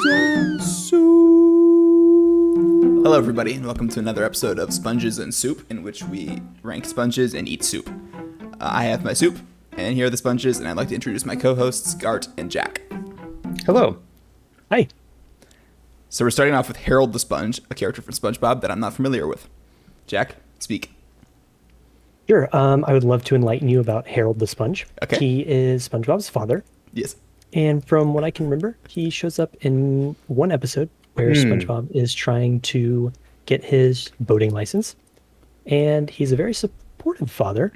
and Soup. Hello, everybody, and welcome to another episode of Sponges and Soup, in which we rank sponges and eat soup. I have my soup, and here are the sponges, and I'd like to introduce my co-hosts, Gart and Jack. Hello. Hi. So we're starting off with Harold the Sponge, a character from SpongeBob that I'm not familiar with. Jack, speak. Sure. I would love to enlighten you about Harold the Sponge. Okay. He is SpongeBob's father. Yes. And from what I can remember, he shows up in one episode where SpongeBob is trying to get his boating license. And he's a very supportive father.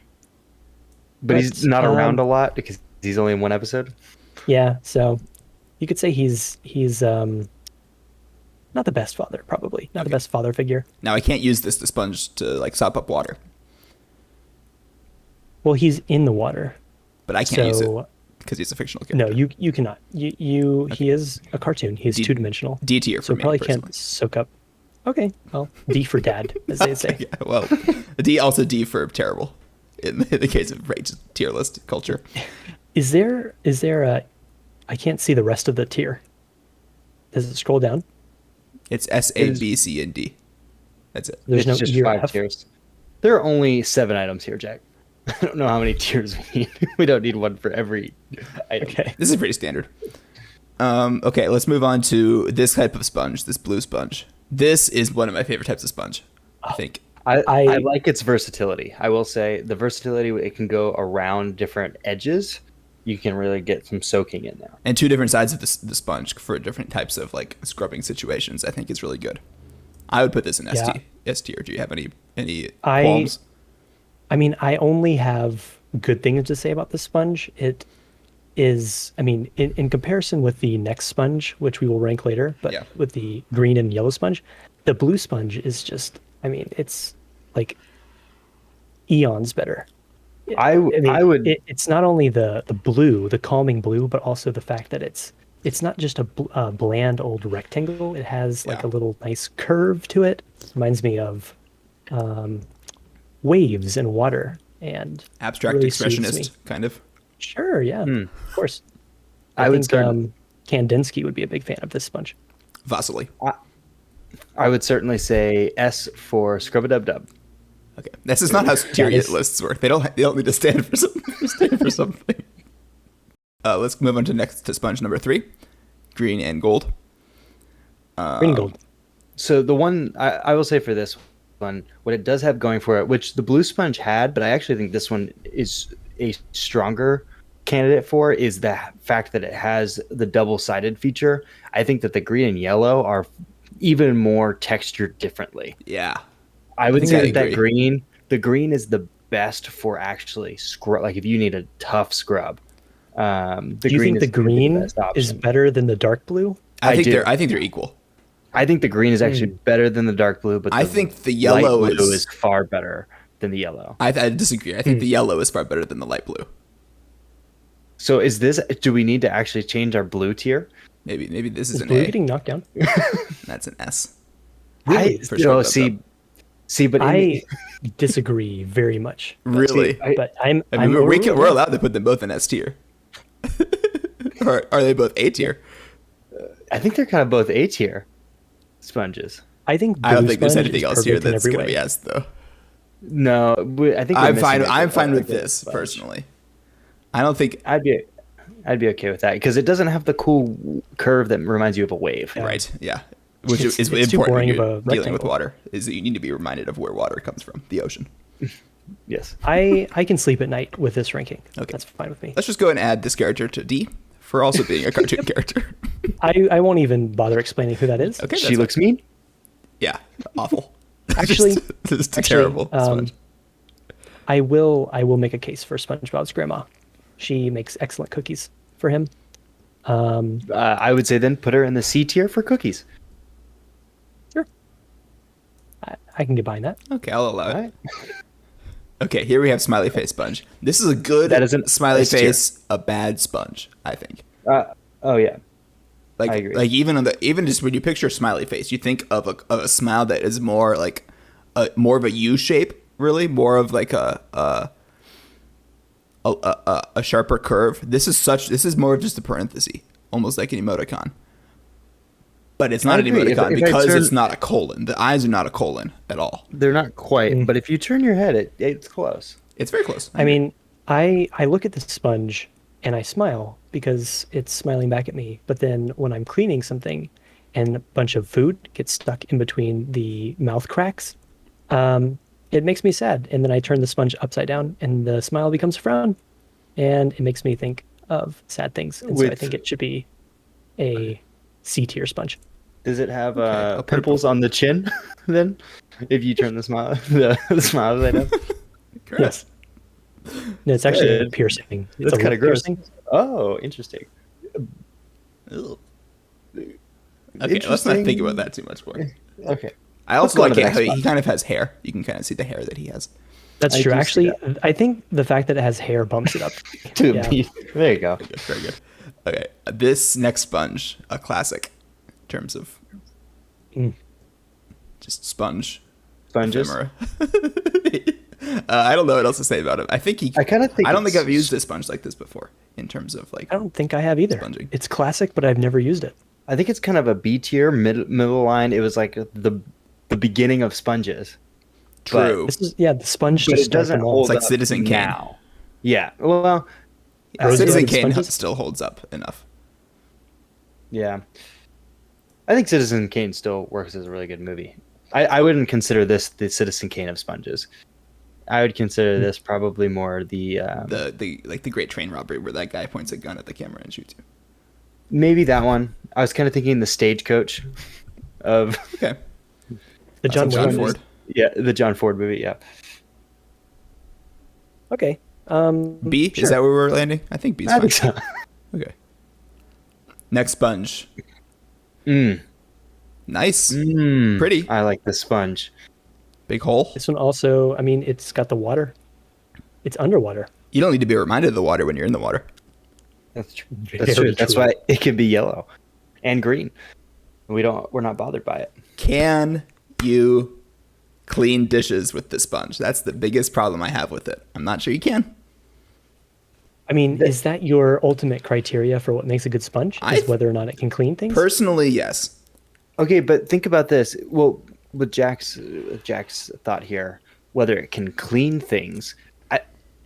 But he's not around a lot because he's only in one episode. Yeah, so you could say he's not the best father, probably. Not the best father figure. Now, I can't use this to sponge to, like, sop up water, Well, he's in the water. but I can't use it So because he's a fictional character. no, you cannot. He is a cartoon. He's two-dimensional. D tier for So me, probably personally. can't soak up. Okay, well, D for dad, as they say. Yeah, well, D, also D for terrible in the case of Rachel's tier list culture. Is there a? I can't see the rest of the tier. Does it scroll down? It's S, A, B, C, and D. That's it. There's It's no just E or 5 F. tiers. There are only 7 items here, Jack. I don't know how many tiers we need. We don't need one for every item. Okay. This is pretty standard. Okay, let's move on to this type of sponge, this blue sponge. This is one of my favorite types of sponge, I think. I like its versatility. I will say the versatility, it can go around different edges. You can really get some soaking in there. And two different sides of the sponge for different types of like scrubbing situations, I think is really good. I would put this in Yeah. S tier. Do you have any qualms? I mean, I only have good things to say about the sponge. It is, I mean, in comparison with the next sponge, which we will rank later, but Yeah. with the green and yellow sponge, the blue sponge is just, I mean, it's like eons better. I would. It's not only the blue, the calming blue, but also the fact that it's not just a bland old rectangle. It has like Yeah. a little nice curve to it. Reminds me of waves and water and Abstract really soothes expressionist, me. kind of. Sure, yeah, of course. I would think Kandinsky would be a big fan of this sponge. Vasily. I would certainly say S for Scrub-a-Dub-Dub. Okay, this is not how tier is- lists work. They don't need to stand for something. Let's move on to sponge number 3, green and gold. Green gold. So the one I will say for this one, what it does have going for it, which the blue sponge had, but I actually think this one is a stronger candidate for, is the fact that it has the double-sided feature. I think that the green and yellow are even more textured differently. Yeah. I would think say I that agree. the green is the best for actually scrub. Like if you need a tough scrub, the Do you think is the gonna be green best is option. better than the dark blue? I think do. they're equal. I think the green is actually better than the dark blue, but I the think the light yellow blue is far better than the yellow. I disagree. I think the yellow is far better than the light blue. So is this? Do we need to actually change our blue tier? Maybe this is Is an blue A. getting knocked down? That's an S. Really? For You know, Scrub-a-Dub-Dub. see, but I disagree very much. Really? But I'm we're allowed to put them both in S tier. Or are they both A tier? I think they're kind of both A tier sponges. I think I don't blue think there's sponge anything is else here perfect in that's every going to way. be S though. No, I think we're I'm missing fine. a I'm fine good with this sponge. personally. I don't think. I'd be okay with that because it doesn't have the cool curve that reminds you of a wave. Right. Yeah. Which It's- is it's too important when boring of you're a dealing with rectangle. water. Is that you need to be reminded of where water comes from, the ocean. Yes. I can sleep at night with this ranking. Okay. That's fine with me. Let's just go and add this character to D for also being a cartoon character. I won't even bother explaining who that is. Okay. She looks mean. Yeah. Awful. Actually- just a actually, terrible sponge. I will make a case for SpongeBob's grandma. She makes excellent cookies for him. I would say then put her in the C tier for cookies. Sure. I can get behind that. Okay, I'll allow it. All right. Okay, here we have smiley face sponge. This is a good That isn't smiley S tier. face, a bad sponge, I think. Oh yeah. Like, I agree. like even just when you picture a smiley face, you think of a smile that is more like more of a U shape, really, more of like a sharper curve. This is more of just a parenthesis, almost like an emoticon. But it's not an agree. If emoticon I because turn- it's not a colon. The eyes are not a colon at all. They're not quite, but if you turn your head, it's close. It's very close. I mean, I look at the sponge and I smile because it's smiling back at me. But then when I'm cleaning something and a bunch of food gets stuck in between the mouth cracks, it makes me sad. And then I turn the sponge upside down and the smile becomes a frown. And it makes me think of sad things. And so I With- think it should be a C tier sponge. Does it have Okay, pimples on the chin? Then, if you turn the smile, the smile upside down. Correct. No, it's actually a Good. piercing. It's That's a kind lip of gross. piercing. Oh, interesting. Ugh. Okay, let's not think about that too much more. Okay. I also go on like to the it how next he one. kind of has hair. You can kind of see the hair that he has. That's I true. do see Actually, that. I think the fact that it has hair bumps it up. To Yeah. be, there you go. Good, very good. Okay, this next sponge, a classic in terms of Mm. just sponge. Sponges. ephemera. I don't know what else to say about him. I think he. I kinda think I don't think it's- I've used a sponge like this before in terms of like. I don't think I have either. Sponging. It's classic, but I've never used it. I think it's kind of a B tier, middle line. It was like the beginning of sponges. True. This is the sponge But to it start doesn't them all. hold It's like up Citizen Kane. now. Yeah. Well, Citizen Rose-colored Kane sponges? still holds up enough. yeah. I think Citizen Kane still works as a really good movie. I wouldn't consider this the Citizen Kane of sponges. I would consider this probably more the The great train robbery where that guy points a gun at the camera and shoots you. maybe that one. I was kind of thinking the Stagecoach of Okay. The John, John Wayne Ford. the John Ford movie. Yeah. Okay. B, sure. is that where we're landing? I think B's I fine. think so. Okay. Next sponge. Mm. Nice. Mm. Pretty. I like the sponge. Big hole. This one also, I mean, it's got the water. It's underwater. You don't need to be reminded of the water when you're in the water. That's true. Very That's true. That's true. why it can be yellow and green. We're not bothered by it. Can you clean dishes with the sponge? That's the biggest problem I have with it. I'm not sure you can. I mean, is that your ultimate criteria for what makes a good sponge? I- Is whether or not it can clean things? Personally, yes. Okay, but think about this. Well, with Jack's thought here, whether it can clean things.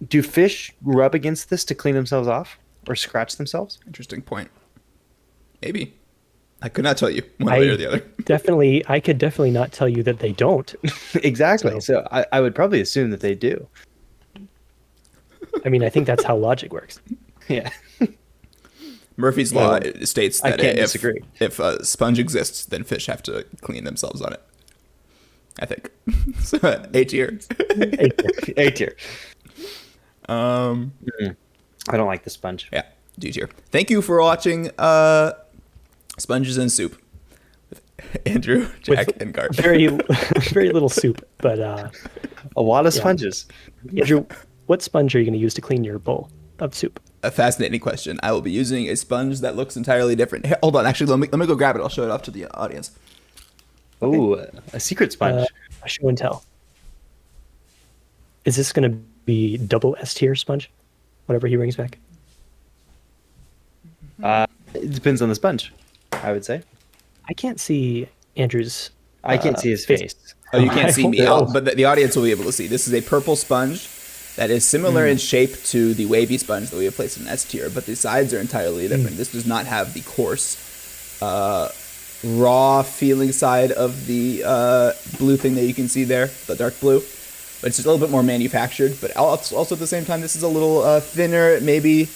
Do fish rub against this to clean themselves off or scratch themselves? Interesting point. Maybe. I could not tell you one way or the other. I could definitely not tell you that they don't. Exactly. So I would probably assume that they do. I mean, I think that's how logic works. Yeah. Murphy's Law states I that can't if disagree. if a sponge exists, then fish have to clean themselves on it. I think. So, A tier. A tier. Um, I don't like the sponge. yeah, D tier. Thank you for watching Sponges and Soup with Andrew, Jack, With and Gart. Very, very little soup. But A lot of sponges. Andrew, what sponge are you going to use to clean your bowl of soup? A fascinating question. I will be using a sponge that looks entirely different. Here, hold on, actually, let me go grab it. I'll show it off to the audience. Ooh, a secret sponge. A show and tell. Is this going to be double S tier sponge? Whatever he brings back. It depends on the sponge, I would say. I can't see Andrew's. I can't see his face. face. Oh, you can't see me, Oh. but the audience will be able to see. This is a purple sponge that is similar in shape to the wavy sponge that we have placed in S tier, but the sides are entirely different. This does not have the coarse, raw feeling side of the blue thing that you can see there, the dark blue. But it's just a little bit more manufactured. But also at the same time, this is a little thinner, maybe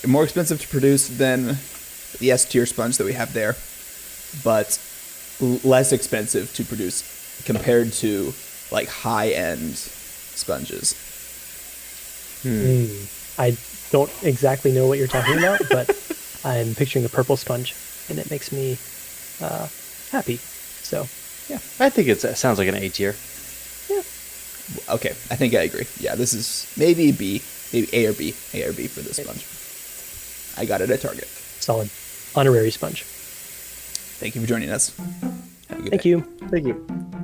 more expensive to produce than the S tier sponge that we have there, but less expensive to produce compared to like high-end sponges. I don't exactly know what you're talking about, but I'm picturing a purple sponge, and it makes me happy. So, I think it sounds like an A tier. Okay, I think I agree. Yeah, this is maybe B, maybe A or B for this sponge. I got it at Target. solid. Honorary sponge. Thank you for joining us. Have a good Thank day. you. Thank you.